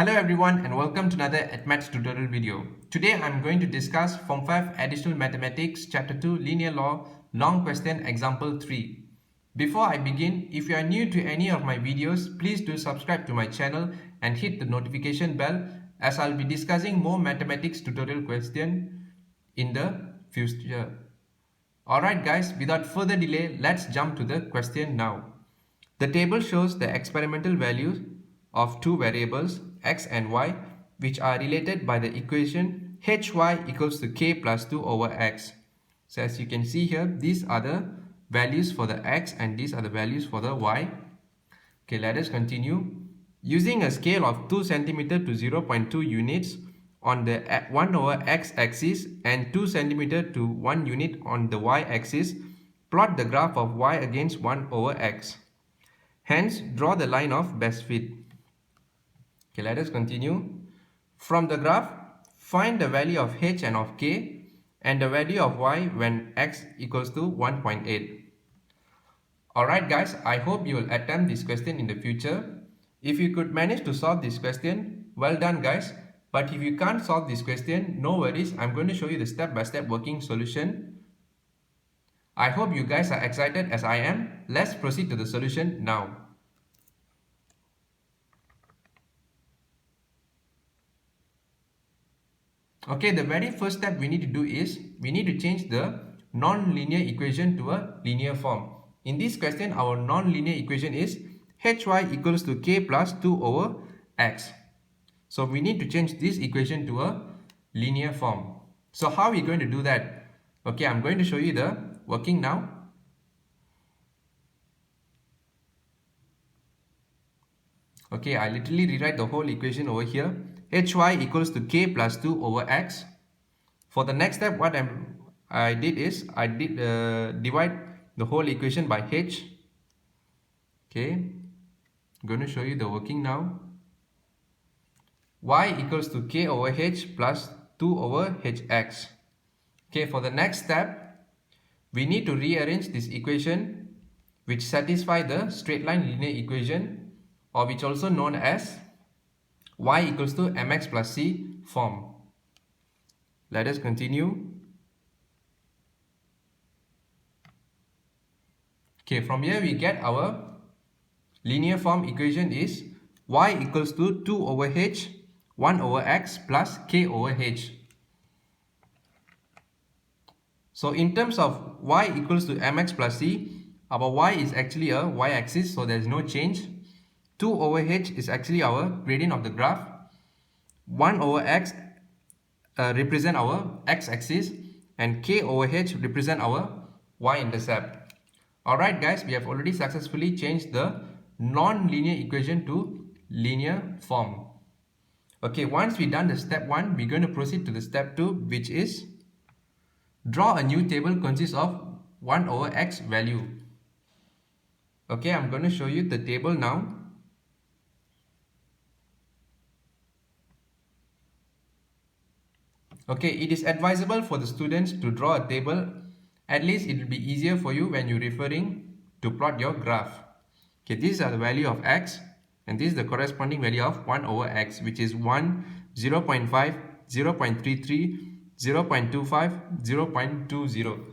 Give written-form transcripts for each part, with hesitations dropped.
Hello everyone and welcome to another Maths tutorial video. Today I'm going to discuss Form 5 Additional Mathematics Chapter 2 Linear Law Long Question Example 3. Before I begin, if you are new to any of my videos, please do subscribe to my channel and hit the notification bell as I'll be discussing more mathematics tutorial questions in the future. Alright guys, without further delay, let's jump to the question now. The table shows the experimental values of two variables x and y which are related by the equation hy equals to k plus 2 over x. So as you can see here, these are the values for the x and these are the values for the y. Okay, let us continue. Using a scale of 2 cm to 0.2 units on the 1 over x axis and 2 cm to 1 unit on the y axis, plot the graph of y against 1 over x. Hence, draw the line of best fit. Okay, let us continue. From the graph, find the value of h and of k and the value of y when x equals to 1.8. Alright guys, I hope you will attempt this question in the future. If you could manage to solve this question, well done guys. But if you can't solve this question, no worries, I'm going to show you the step-by-step working solution. I hope you guys are excited as I am. Let's proceed to the solution now. Okay, the very first step we need to do is we need to change the non-linear equation to a linear form. In this question, our non-linear equation is hy equals to k plus 2 over x. So we need to change this equation to a linear form. So how are we going to do that? Okay, I'm going to show you the working now. Okay, I literally rewrite the whole equation over here. Hy equals to k plus 2 over x. For the next step, what I did is I did divide the whole equation by h. Okay, I'm going to show you the working now. Y equals to k over h plus 2 over hx. Okay, for the next step, we need to rearrange this equation which satisfy the straight line linear equation, or which also known as y equals to mx plus c form. Let us continue. Okay, from here we get our linear form equation is y equals to 2 over h, 1 over x plus k over h. So in terms of y equals to mx plus c, our y is actually a y-axis, so there is no change. 2 over h is actually our gradient of the graph. 1 over x represent our x-axis and k over h represent our y-intercept. Alright guys, we have already successfully changed the non-linear equation to linear form. Okay, once we've done the step 1, we're going to proceed to the step 2, which is draw a new table consists of 1 over x value. Okay, I'm going to show you the table now. Okay, it is advisable for the students to draw a table. At least it will be easier for you when you're referring to plot your graph. Okay, these are the value of x and this is the corresponding value of 1 over x, which is 1, 0.5, 0.33, 0.25, 0.20.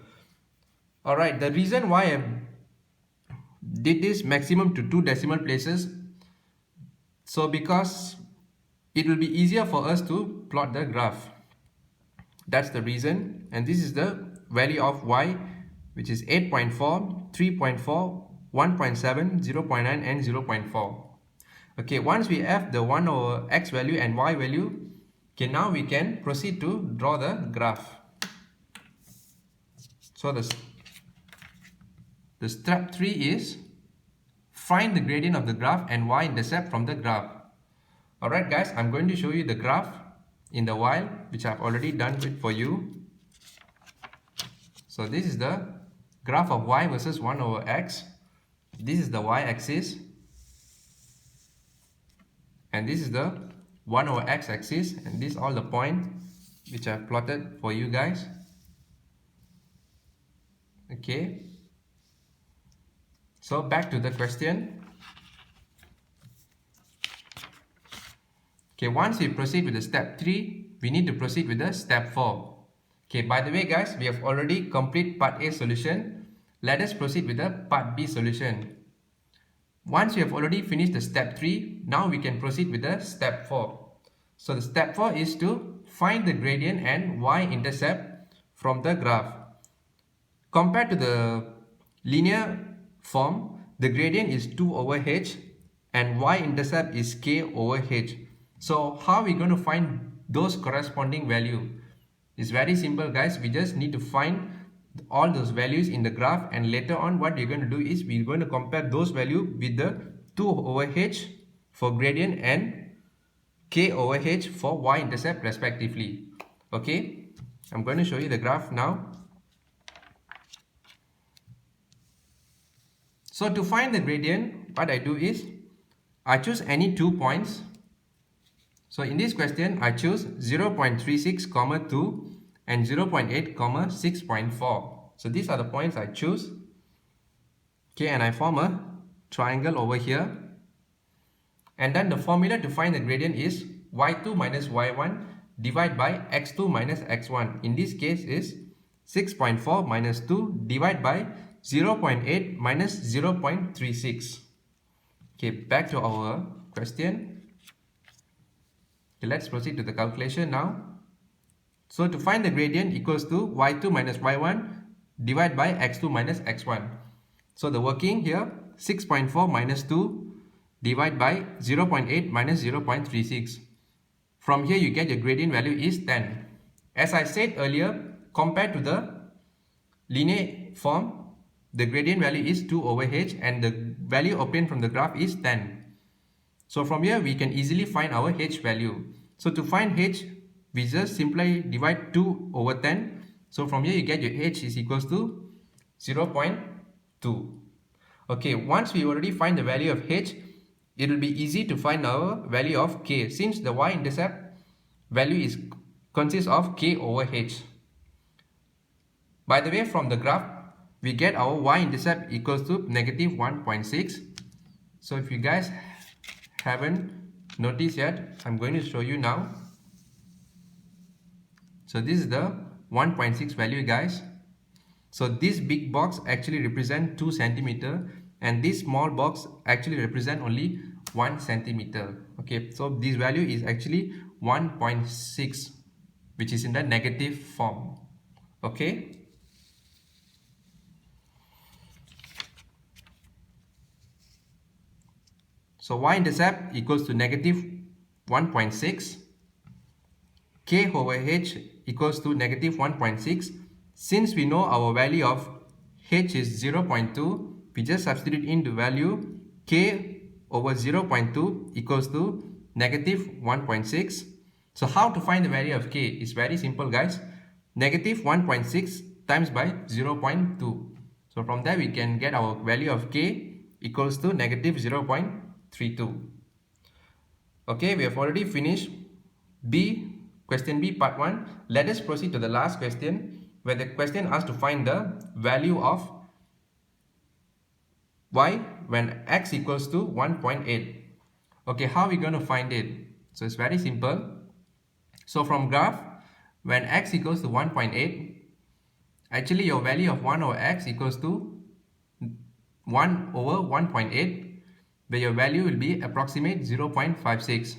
Alright, the reason why I did this maximum to 2 decimal places, so because it will be easier for us to plot the graph. That's the reason, and this is the value of y, which is 8.4, 3.4, 1.7, 0.9 and 0.4. Okay, once we have the 1 over x value and y value, okay, now we can proceed to draw the graph. So the step 3 is find the gradient of the graph and y-intercept from the graph. Alright guys, I'm going to show you the graph in the while, which I've already done it for you. So this is the graph of y versus 1 over x. This is the y-axis. And this is the 1 over x-axis. And these are all the points which I've plotted for you guys. Okay. So back to the question. Okay, once we proceed with the step 3, we need to proceed with the step 4. Okay, by the way guys, we have already completed part A solution. Let us proceed with the part B solution. Once we have already finished the step 3, now we can proceed with the step 4. So the step 4 is to find the gradient and y-intercept from the graph. Compared to the linear form, the gradient is 2 over h and y-intercept is k over h. So how are we going to find those corresponding value? It's very simple guys. We just need to find all those values in the graph, and later on what we're going to do is we're going to compare those values with the 2 over h for gradient and k over h for y-intercept respectively. Okay, I'm going to show you the graph now. So to find the gradient, what I do is I choose any 2 points. So in this question, I choose 0.36, 2 and 0.8, 6.4. So these are the points I choose. Okay, and I form a triangle over here. And then the formula to find the gradient is y2 minus y1 divided by x2 minus x1. In this case is 6.4 minus 2 divided by 0.8 minus 0.36. Okay, back to our question. Okay, let's proceed to the calculation now. So to find the gradient equals to y2 minus y1 divided by x2 minus x1. So the working here, 6.4 minus 2 divided by 0.8 minus 0.36. From here you get your gradient value is 10. As I said earlier, compared to the linear form, the gradient value is 2 over h and the value obtained from the graph is 10. So from here we can easily find our h value. So to find h, we just simply divide 2 over 10. So from here you get your h is equals to 0.2. Okay, once we already find the value of h, it will be easy to find our value of k, since the y-intercept value consists of k over h. By the way, from the graph, we get our y-intercept equals to negative 1.6. So if you guys haven't noticed yet, I'm going to show you now. So this is the 1.6 value guys. So this big box actually represents 2 centimeter and this small box actually represent only 1 centimeter. Okay, so this value is actually 1.6, which is in the negative form. Okay. So y-intercept equals to negative 1.6. K over h equals to negative 1.6. Since we know our value of h is 0.2, we just substitute in the value k over 0.2 equals to negative 1.6. So how to find the value of k? It's very simple guys. Negative 1.6 times by 0.2. So from there we can get our value of k equals to negative 0.32. Okay, we have already finished question B part 1. Let us proceed to the last question, where the question asks to find the value of y when x equals to 1.8. Okay, how are we going to find it? So it's very simple. So from graph, when x equals to 1.8, actually your value of 1 over x equals to 1 over 1.8, where your value will be approximate 0.56.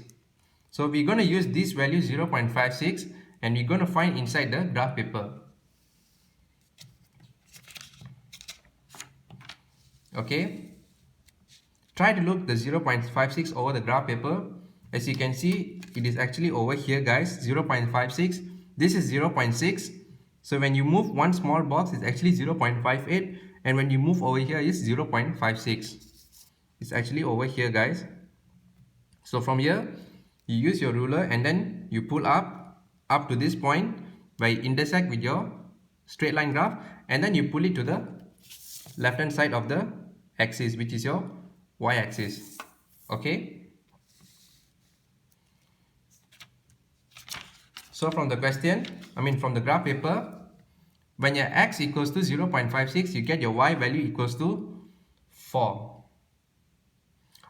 So we're going to use this value 0.56 and we're going to find inside the graph paper. Okay, try to look the 0.56 over the graph paper. As you can see, it is actually over here guys, 0.56. This is 0.6. So when you move one small box, it's actually 0.58, and when you move over here is 0.56. It's actually over here guys. So from here, you use your ruler and then you pull up to this point where you intersect with your straight line graph, and then you pull it to the left hand side of the axis, which is your y-axis. Okay. So from the question, from the graph paper, when your x equals to 0.56, you get your y value equals to 4.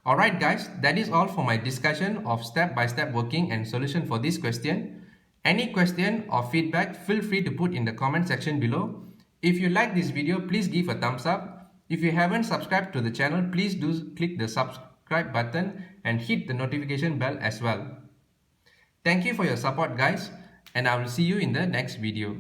Alright guys, that is all for my discussion of step-by-step working and solution for this question. Any question or feedback, feel free to put in the comment section below. If you like this video, please give a thumbs up. If you haven't subscribed to the channel, please do click the subscribe button and hit the notification bell as well. Thank you for your support guys, and I will see you in the next video.